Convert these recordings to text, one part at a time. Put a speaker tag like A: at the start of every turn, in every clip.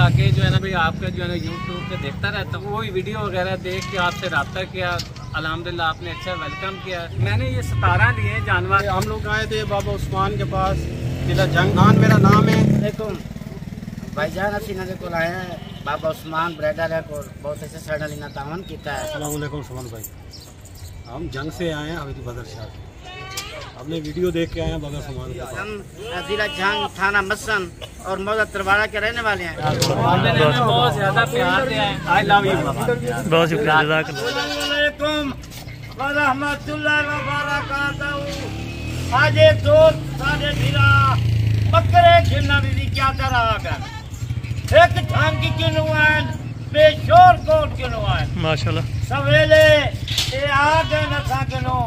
A: आके जो है ना भाई आपका जो है ना यूट्यूब पे देखता रहता हूँ, वही वीडियो वगैरह देख के आपसे रब्ता किया। अल्हम्दुलिल्लाह आपने अच्छा वेलकम किया। मैंने ये 17 लिए जानवर।
B: हम लोग आए थे बाबा उस्मान के पास, जिला जंगान मेरा नाम है।
C: भाईजान असी नजर को आए हैं बाबा उस्मान ब्रेडर है और बहुत अच्छे सैडल इन्हें तावन किया है।
B: अस्सलाम वालेकुम सुमन भाई, हम जंग से आए हैं हवेली बदर शाह। हमने वीडियो देख के आए हैं बाबा उस्मान के पास।
C: हम जिला जंग थाना मसन और मौजा तरवाड़ा के रहने वाले हैं।
A: बहुत ज्यादा प्यार दिया है। आई लव यू बाबा,
D: बहुत शुक्रिया।
C: अस्सलामुअलैकुम व रहमतुल्लाहि व बरकातहू। आज दोस्त साडे दिला बकरे खिलना भी क्या तरह एक झांकी के नुआन बेशोर कोट के नुआन
D: माशाल्लाह
C: सवेले ये आ गए नसा के नो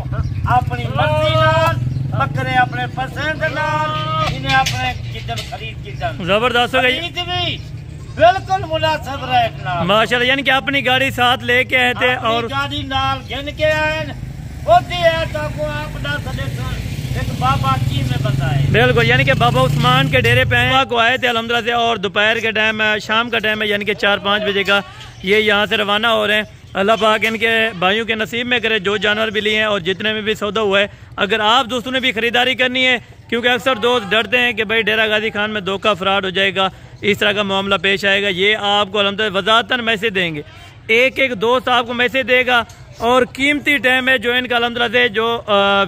C: अपनी मर्जी नाल बकरे अपने पसंद नाल इन्हें अपने किचन खरीद किचन
D: जबरदस्त हो गई
C: भी बिल्कुल मुनासिब रेट नाल
D: माशाल्लाह। यानी कि अपनी गाड़ी साथ लेके आए थे और
C: गाड़ी नाल गिन के आए होती है तो को आप दस देख एक बाबा की में बताए।
D: बिल्कुल, यानी कि बाबा उस्मान के डेरे पे आए को आए थे अल्हम्दुलिल्लाह से, और दोपहर के टाइम है, शाम का टाइम है, यानी कि 4-5 बजे का ये यहाँ से रवाना हो रहे हैं। अल्लाह पाक इनके भाइयों के नसीब में करे जो जानवर भी लिए हैं और जितने में भी सौदा हुआ है। अगर आप दोस्तों ने भी खरीदारी करनी है, क्योंकि अक्सर दोस्त डरते हैं कि भाई डेरा गाजी खान में धोखा फ्रॉड हो जाएगा, इस तरह का मामला पेश आएगा, ये आपको अल्हम्दुलिल्लाह वज़ाहतन मैसेज देंगे। एक एक दोस्त आपको मैसेज देगा और कीमती टाइम है जो इनका अल्हम्दुलिल्लाह से जो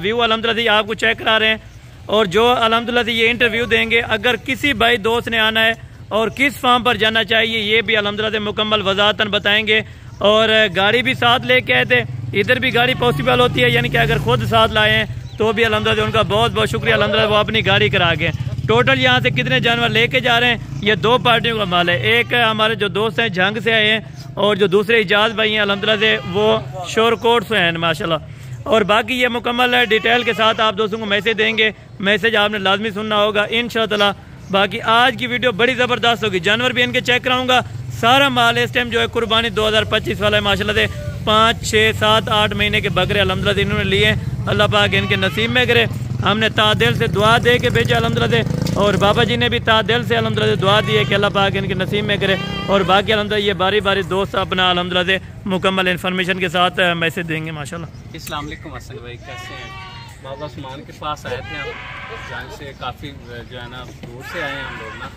D: व्यू अल्हम्दुलिल्लाह से आपको चेक करा रहे हैं और जो अल्हम्दुलिल्लाह से ये इंटरव्यू देंगे। अगर किसी भाई दोस्त ने आना है और किस फार्म पर जाना चाहिए ये भी अल्हम्दुलिल्लाह से मुकम्मल वज़ाहतन बताएंगे। और गाड़ी भी साथ लेके आए थे, इधर भी गाड़ी पॉसिबल होती है, यानी कि अगर खुद साथ लाए हैं तो भी अल्हम्दुलिल्लाह उनका बहुत बहुत शुक्रिया। अल्हम्दुलिल्लाह वो अपनी गाड़ी करा गए। टोटल यहाँ से कितने जानवर लेके जा रहे हैं ये 2 पार्टियों का माल है। एक हमारे जो दोस्त हैं जंग से आए हैं और जो दूसरे इजाज़ भाई हैं अल्हम्दुलिल्लाह से वो शोरकोट से हैं माशाल्लाह। और बाकी ये मुकम्मल है डिटेल के साथ आप दोस्तों को मैसेज देंगे, मैसेज आपने लाजमी सुनना होगा इंशाअल्लाह। बाकी आज की वीडियो बड़ी ज़बरदस्त होगी। जानवर भी इनके चेक कराऊंगा। सारा माल इस टाइम जो है कुर्बानी 2025 वाला है माशाल्लाह से। 5, 6, 7, 8 महीने के बकरे अल्हम्दुलिल्लाह से इन्होंने लिए। अल्लाह पाक इनके नसीब में करे। हमने तादिल से दुआ दे के भेजा अल्हम्दुलिल्लाह से, और बाबा जी ने भी तादिल से अल्हम्दुलिल्लाह से दुआ दी है कि अल्लाह पाक इनके नसीब में करे। और बाकी अल्हम्दुलिल्लाह ये बारी बारी दोस्त अपना अल्हम्दुलिल्लाह से मुकम्मल इन्फॉर्मेशन के साथ मैसेज देंगे माशाल्लाह।
A: अस्सलाम वालेकुम असल भाई, कैसे हैं? बाबा उस्मान के पास आए थे हम, जंग से काफ़ी जो है ना दूर से आए हैं हम लोग ना।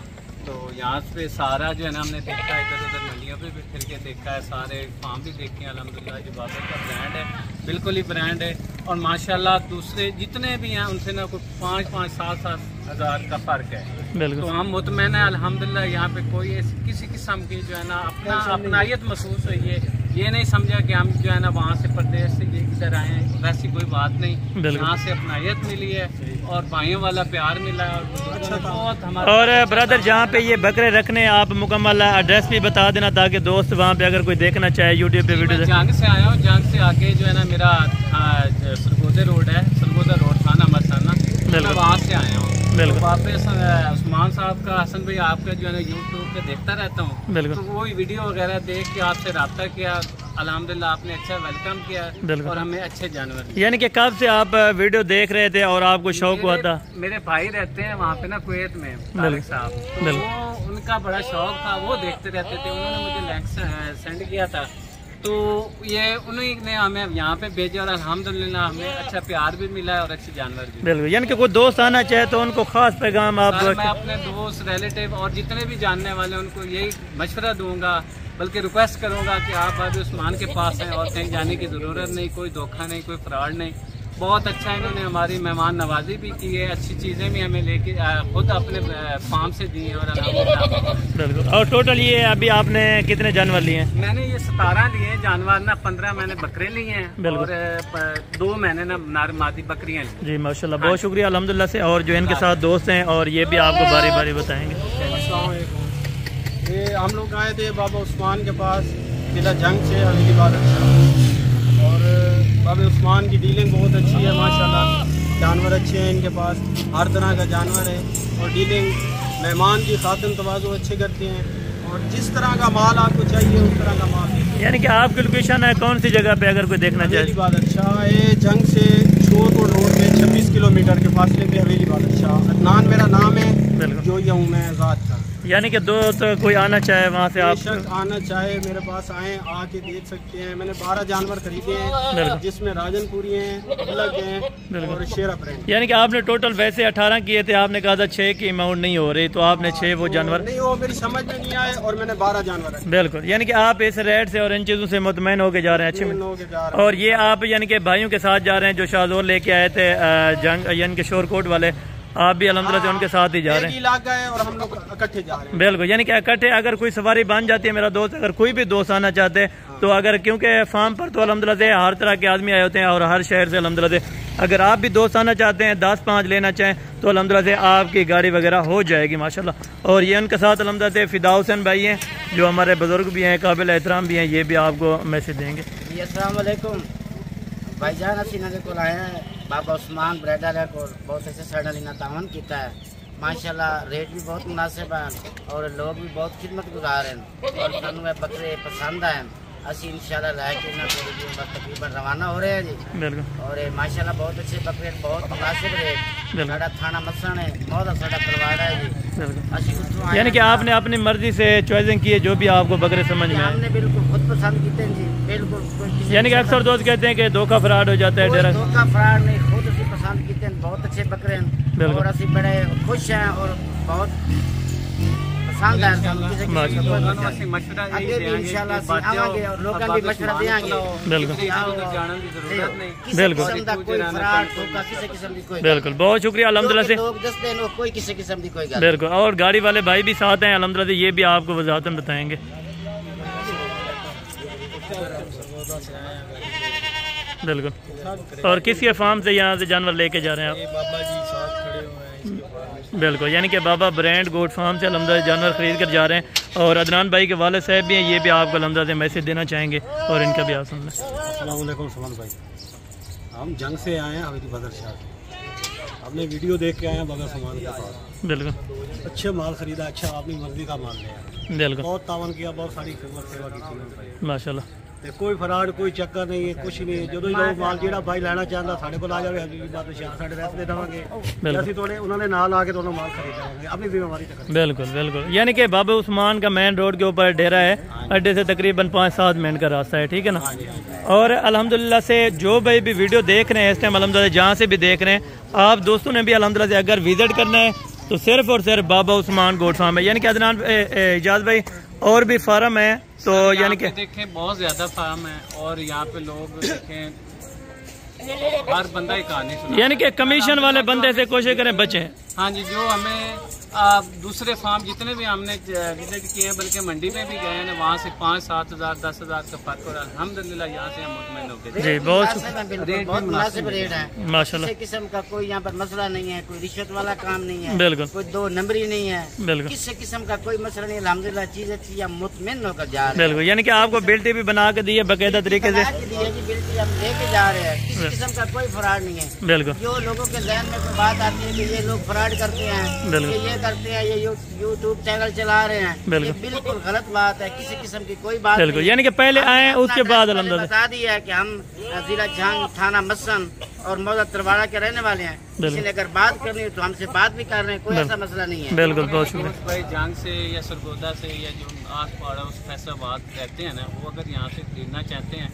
A: तो यहाँ पे सारा जो है ना हमने देखा है, इधर उधर मंडियों पे भी फिर के देखा है, सारे फार्म भी देखे हैं अल्हम्दुलिल्लाह। जो बाबा का ब्रांड है बिल्कुल ही ब्रांड है। और माशाल्लाह दूसरे जितने भी हैं उनसे ना कोई 5-5, 7-7 हज़ार का फ़र्क है। तो हम मुतमैन है अल्हम्दुलिल्लाह। यहाँ पे कोई किसी किस्म की जो है ना अपनायत महसूस हुई है। ये नहीं समझा कि हम जो है ना वहाँ से प्रदेश से ये इधर आए हैं, वैसी कोई बात नहीं। यहाँ से अपनायत मिली है और भाइयों वाला प्यार मिला है और बहुत हमारा।
D: और ब्रदर जहाँ पे ये बकरे रखने आप मुकम्मल एड्रेस भी बता देना ताकि दोस्त वहाँ पे अगर कोई देखना चाहे यूट्यूब पे वीडियो।
A: जंग से आया हूँ, जंग से आके जो है ना मेरा सरगोदा रोड है, सरगोदा रोड थाना मसाना, मैं वहाँ से आया हूँ। तो वापस उस्मान साहब का, हसन भाई आपका जो है ना यूट्यूब पे देखता रहता हूँ, तो वही वीडियो वगैरह देख के आपसे रब्ता किया। अल्हम्दुलिल्लाह आपने अच्छा वेलकम किया और हमें अच्छे जानवर।
D: यानी कि कब से आप वीडियो देख रहे थे और आपको शौक हुआ था?
A: मेरे भाई रहते हैं वहाँ पे ना कुवैत में, तारिक साहब, तो उनका बड़ा शौक था, वो देखते रहते थे। उन्होंने मुझे लिंक सेंड किया था, तो ये उन्हीं ने हमें यहाँ पे भेजा और अल्हम्दुलिल्लाह हमें अच्छा प्यार भी मिला है और अच्छे जानवर भी।
D: बिल्कुल, यानी कि कोई दोस्त आना चाहे तो उनको खास पैगाम आप?
A: मैं अपने दोस्त, रिलेटिव और जितने भी जानने वाले उनको यही मशवरा दूंगा, बल्कि रिक्वेस्ट करूंगा कि आप अभी उस्मान के पास हैं और कहीं जाने की ज़रूरत नहीं, कोई धोखा नहीं, कोई फ्रॉड नहीं। बहुत अच्छा इन्होंने हमारी मेहमान नवाजी भी की है, अच्छी चीज़ें भी हमें लेके खुद अपने फार्म से दी हैं। और
D: और टोटल ये अभी आपने कितने जानवर लिए हैं?
A: मैंने ये 17 लिए हैं जानवर ना, 15 मैंने बकरे लिए हैं और 2 मैंने ना नार मादी बकरियाँ ली।
D: जी माशाल्लाह, बहुत शुक्रिया अल्हम्दुलिल्लाह से। और जो इनके साथ दोस्त हैं और ये भी आपको बारी बारी बताएंगे।
B: ये हम लोग आए थे बाबा उस्मान के पास, जिला जंग से हवेली बदर शाह। और बाबा उस्मान की डीलिंग बहुत अच्छी है माशाल्लाह, जानवर अच्छे हैं इनके पास, हर तरह का जानवर है। और डीलिंग मेहमान की खातिन तवाज़ो अच्छे करते हैं और जिस तरह का माल आपको चाहिए उस तरह का माल है।
D: यानी कि आपकी लोकेशन है कौन सी जगह पे अगर कोई देखना चाहे?
B: हवेली बदर शाह, ये जंग से शोरपुर रोड पे 26 किलोमीटर के फासले पे हवेली बदर शाह। अदनान मेरा नाम है, जो ये हूँ मैं आज़ाद का।
D: यानी कि दोस्त कोई आना चाहे वहाँ से आप
B: बेशक आना चाहे मेरे पास आए, आके देख सकते हैं। मैंने 12 जानवर खरीदे हैं, जिसमें राजनपुरी हैं, अलग हैं और शेरा प्रिंट।
D: यानी कि आपने टोटल वैसे 18 किए थे, आपने कहा था 6 की अमाउंट नहीं हो रही, तो आपने 6 वो जानवर
B: नहीं, वो मेरी समझ में नहीं आए और मैंने 12 जानवर रखे।
D: बिल्कुल, यानी कि आप इस रेट से और इन चीज़ों से मुतमईन होके जा रहे हैं। अच्छे और ये आप यानी कि भाइयों के साथ जा रहे हैं जो शाहजोर लेके आए थे जंग यानी कि शोरकोट वाले, आप भी अल्हम्दुलिल्लाह से उनके साथ ही जा रहे हैं।
B: इलाका है और हम लोग इकट्ठे जा रहे हैं।
D: बिल्कुल, यानी कि इकट्ठे अगर कोई सवारी बन जाती है, मेरा दोस्त अगर कोई भी दोस्त आना चाहते हैं तो अगर, क्योंकि फार्म पर तो अल्हम्दुलिल्लाह से हर तरह के आदमी आए होते हैं और हर शहर से अल्हम्दुलिल्लाह से, अगर आप भी दोस्त आना चाहते हैं 10-5 लेना चाहें तो अल्हम्दुलिल्लाह से आपकी गाड़ी वगैरह हो जाएगी माशाल्लाह। और ये उनके साथ अल्हम्दुलिल्लाह से फिदा हुसैन भाई हैं जो हमारे बुजुर्ग भी हैं, काबिल एहतराम भी हैं, ये भी आपको मैसेज देंगे।
E: अस्सलाम वालेकुम भाईजान, असी इन्होंने को आए हैं बाबा उस्मान ब्राइडल है को बहुत अच्छे साढ़े इन्हें तावन किया है माशाल्लाह, रेट भी बहुत मुनासिब है और लोग भी बहुत खिदमत गुजार हैं और सानू बकरे पसंद आए। असी इंशाल्लाह लैके तकरीबन रवाना हो रहे हैं जी।
D: बिल्कुल,
E: और माशाल्लाह बहुत अच्छे बकरे, बहुत मुनासिब रेट। साड़ा थाना मसन है, बहुत साड़ा परवाड़ा है जी।
D: यानी कि आपने अपनी मर्जी से चॉइसिंग की है जो भी आपको बकरे समझ में आए।
E: हमने बिल्कुल खुद पसंद किए हैं जी, बिल्कुल।
D: यानी कि अक्सर दोस्त कहते हैं कि धोखा फ्रॉड हो जाता है, डेरा
E: धोखा फ्रॉड नहीं, खुद असी पसंद किए हैं, बहुत अच्छे बकरे हैं और असी बड़े खुश हैं और बहुत पसंद है।
D: बिल्कुल, बहुत शुक्रिया अल्हम्दुलिल्लाह से।
E: कोई किसी किस्म की कोई
D: बिल्कुल, और गाड़ी वाले भाई भी साथ हैं अल्हम्दुलिल्लाह से, ये भी आपको वजाहतन बताएंगे। बिल्कुल, और किसके फार्म से यहाँ से जानवर लेके जा रहे हैं आप?
B: बाबा जी साथ खड़े हुए हैं।
D: बिल्कुल, यानी कि बाबा ब्रांड गोट फार्म से अल्हम्दुलिल्लाह जानवर खरीद कर जा रहे हैं और अदनान भाई के वाले साहब भी हैं, ये भी आपको अल्हम्दुलिल्लाह से मैसेज देना चाहेंगे और इनका भी आप सुन लें।
B: अस्सलाम वालेकुम सुमन भाई, हम जंग से आए हैं हवेली बदर शाह से, हमने वीडियो देख के आए हैं बगैर सामान के पास।
D: बिल्कुल,
B: अच्छे माल खरीदा, अच्छा अपनी मर्जी का माल लिया,
D: बिल्कुल,
B: बहुत तावन किया, बहुत सारी खिदमत सेवा की
D: माशाल्लाह।
B: ते कोई फराड कोई चक्कर नहीं है, कुछ नहीं है। जो लोग माल ਜਿਹੜਾ भाई ਲੈਣਾ ਚਾਹੁੰਦਾ ਸਾਡੇ ਕੋਲ ਆ ਜਾਵੇ, ਹਜ਼ੂਰੀ ਬਾਦਸ਼ਾਹ ਸਾਡੇ ਰਸਤੇ ਦੇਵਾਂਗੇ, ਅਸੀਂ ਤੁਹਾਡੇ ਉਹਨਾਂ ਦੇ ਨਾਲ ਆ ਕੇ ਤੁਹਾਨੂੰ ਮਾਲ ਖਰੀਦਾਂਗੇ अपनी जिम्मेवारी तक।
D: बिल्कुल बिल्कुल, यानी कि बाबा उस्मान का मेन रोड के ऊपर डेरा है, अड्डे से तकरीबन 5-7 मिनट का रास्ता है, ठीक है ना। और अल्हम्दुलिल्लाह से जो भाई भी वीडियो देख रहे हैं इस टाइम, अल्हम्दुलिल्लाह जहाँ से भी देख रहे हैं, आप दोस्तों ने भी अल्हम्दुलिल्लाह से अगर विजिट करना है तो सिर्फ और सिर्फ बाबा उस्मान गोट फार्म है। यानी कि अदनान इजाज भाई और भी फार्म है, तो यानी कि
A: देखें बहुत ज्यादा फार्म है और यहाँ पे लोग देखें हर बंदा ही कहानी सुना,
D: यानी कि कमीशन वाले बंदे से कोशिश करें बचें।
A: हाँ जी, जो हमें दूसरे फार्म जितने भी हमने विजिट किए हैं, बल्कि मंडी में भी गए हैं, वहाँ से 5-7 हज़ार 10 हज़ार का फर्क, और अल्हम्दुलिल्लाह यहाँ से हम मुतमईन हो गए
D: जी। बहुत
E: बहुत मुनासिब रेट है
D: माशाल्लाह,
E: किसी किस्म का कोई यहाँ पर मसला नहीं है, कोई रिश्वत वाला काम नहीं है,
D: बिल्कुल,
E: कोई 2 नंबरी नहीं है,
D: बिल्कुल,
E: किसी किस्म का कोई मसला नहीं। अल्हम्दुलिल्लाह चीज अच्छी है, मुतमईन होकर जा रहे हैं।
D: बिल्कुल, यानी कि आपको बिल्टी भी बना के दी है बाकायदा तरीके से,
E: बिल्टी हम लेके जा रहे हैं, किसी किस्म का कोई फ्रॉड नहीं है।
D: बिल्कुल,
E: जो लोगों के जहन में कोई बात आती है कि ये लोग फ्रॉड करते हैं, ये करते हैं, ये यूट्यूब चैनल चला रहे हैं, ये बिल्कुल गलत बात है, किसी किस्म की कोई बात
D: बिल्कुल, यानी कि पहले आए उसके बाद अल्हम्दुलिल्लाह
E: बता दिया है कि हम जिला जंग थाना मसन और मौजा तरवाड़ा के रहने वाले हैं। किसी ने अगर बात करनी हो तो हमसे बात भी कर रहे हैं, कोई ऐसा मसला नहीं है।
D: बिल्कुल, बहुत शुक्रिया
A: भाई। जंग से या सरगोदा से या जो आस पड़ोस फैसलाबाद रहते हैं ना, वो अगर यहाँ से खरीदना चाहते हैं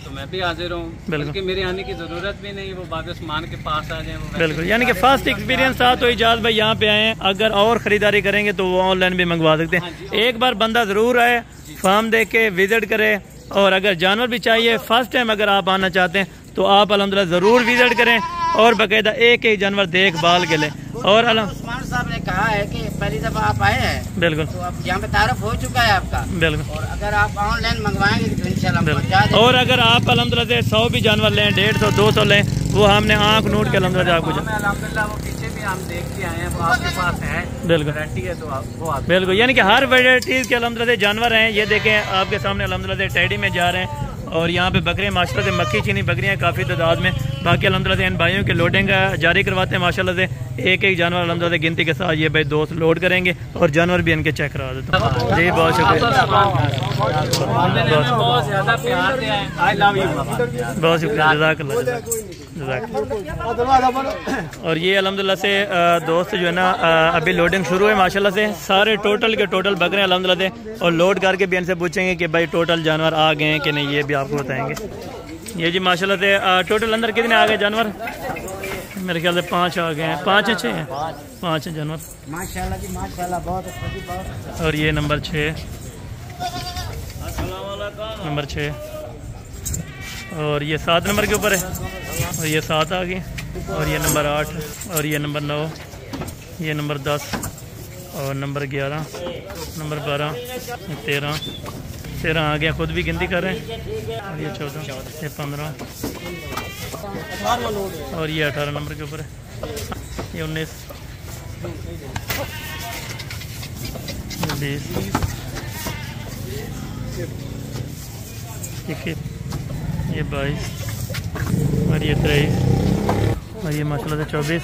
A: तो मैं भी हाजिर हूँ, बल्कि मेरे आने की जरूरत भी नहीं, वो बाबा उस्मान के पास आ जाए।
D: बिल्कुल, यानी कि फर्स्ट एक्सपीरियंस था तो इजाज भाई यहाँ पे आए हैं, अगर और खरीदारी करेंगे तो वो ऑनलाइन भी मंगवा सकते हैं। एक बार बंदा जरूर आए, फार्म देख के विजिट करे, और अगर जानवर भी चाहिए फर्स्ट टाइम अगर आप आना चाहते हैं तो आप अल्हम्दुलिल्लाह जरूर विजिट करें और बाकायदा एक एक जानवर देखभाल के लें। और
E: उस्मान साहब ने कहा है कि पहली दफा आप आए हैं,
D: बिल्कुल,
E: तो अब यहाँ पे तारफ हो चुका है आपका,
D: बिल्कुल,
E: और अगर आप ऑनलाइन मंगवाएंगे तो इंशाल्लाह।
D: और अगर आप अल्हम्दुलिल्लाह से 100 भी जानवर लें, 150-200 लें, वो हमने आंख नोट के अल्हम्दुलिल्लाह आपको
A: अल्हम्दुलिल्लाह वो पीछे भी हम देख के आए हैं, वो आपके पास है,
D: बिल्कुल,
A: गारंटी है, तो वो आप
D: बिल्कुल, यानी कि हर वैरायटीज के अल्हम्दुलिल्लाह से जानवर हैं। ये देखें आपके सामने अल्हम्दुलिल्लाह से टेडी में जा रहे हैं, और यहाँ पे बकरे माशाल्लाह से मक्खी चीनी बकरियाँ काफ़ी तादाद में। बाकी अल्हम्दुलिल्लाह से इन भाइयों के लोडिंग जारी करवाते हैं माशाल्लाह से, एक एक जानवर अल्हम्दुलिल्लाह से गिनती के साथ ये भाई दोस्त लोड करेंगे और जानवर भी इनके चेक करा देते हैं। जी बहुत शुक्रिया,
A: बहुत ज्यादा प्यार दिया है, आई लव यू,
D: बहुत शुक्रिया, जज़ाकल्लाह। और ये अल्हम्दुलिल्लाह से दोस्त जो है ना अभी लोडिंग शुरू है माशाल्लाह से। सारे टोटल के टोटल बकरे अल्हम्दुलिल्लाह से, और लोड करके भी इनसे पूछेंगे कि भाई टोटल जानवर आ गए हैं कि नहीं, ये भी आपको बताएंगे। ये जी माशाल्लाह से टोटल अंदर कितने आ गए जानवर? मेरे ख्याल से 5 आ गए हैं, 5 अच्छे हैं, 5 हैं जानवर
E: माशाल्लाह जी माशाल्लाह, बहुत अच्छा जी बहुत।
D: और ये नंबर 6, नंबर 6, और ये 7 नंबर के ऊपर है, और ये 7 आ गए, और ये नंबर 8, और ये नंबर 9, ये नंबर 10, और नंबर 11, नंबर 12, 13 आ गया, खुद भी गिनती कर रहे हैं। और ये 14, ये 15, और ये 18 नंबर के ऊपर है, ये 19, 20, 21, ये 22, और ये 23, और ये माशाल्लाह से 24,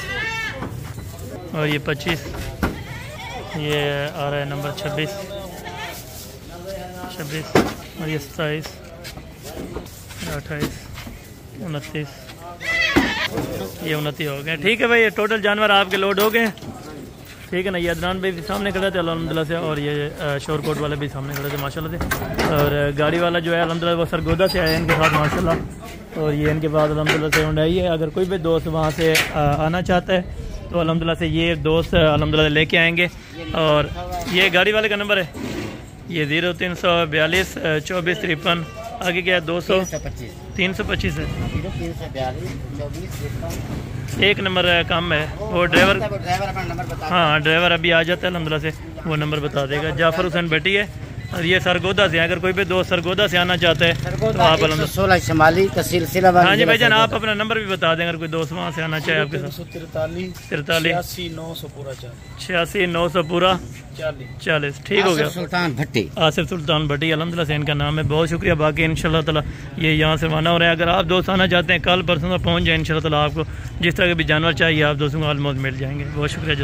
D: और ये 25, ये आ रहा है नंबर 26, और ये 27, 28, 29, ये 29 हो गए। ठीक है भाई, ये टोटल जानवर आपके लोड हो गए, ठीक है ना। ये अदनान भाई भी सामने खड़े थे अल्हम्दुलिल्लाह से, और ये शोरकोट वाले भी सामने खड़े थे माशाल्लाह से। और गाड़ी वाला जो है अल्हम्दुलिल्लाह वो सरगोदा से आया इनके साथ माशाल्लाह, और ये इनके पास अल्हम्दुलिल्लाह से हुंडई है। अगर कोई भी दोस्त वहाँ से आना चाहता है तो अल्हम्दुलिल्लाह से ये दोस्त अल्हम्दुलिल्लाह लेके आएंगे। और ये गाड़ी वाले का नंबर है, ये 0342 2453, आगे क्या है 200 325 है, 1 नंबर कम है। वो ड्राइवर
E: अपना नंबर बता।
D: हाँ ड्राइवर अभी आ जाता है अल्हम्दुलिल्लाह से, वो नंबर बता देगा। जाफर हुसैन भट्टी है, और ये सरगोदा से, अगर कोई भी दोस्त सरगोदा से आना चाहता है तो आप अल्हम्दुलिल्लाह
E: 16 शमाली तहसील सिलाबाद।
D: हाँ जी भाईजान, आप अपना नंबर भी बता दें अगर कोई दोस्त वहाँ से आना चाहे आपके साथ। 43
B: 86 900 पूरा
D: 86 900 पूरा 40। ठीक हो गया।
E: सुल्तान भट्टी,
D: आसिफ सुल्तान भट्टी अल्हम्दुलिल्लाह से इनका नाम है। बहुत शुक्रिया। बाकी इंशाल्लाह ताला ये यहाँ से रवाना हो रहे हैं। अगर आप दोस्त आना चाहते हैं कल परसों तक पहुँच जाए इंशाल्लाह ताला, आपको जिस तरह के भी जानवर चाहिए आप दोस्तों को ऑलमोस्ट मिल जाएंगे। बहुत शुक्रिया।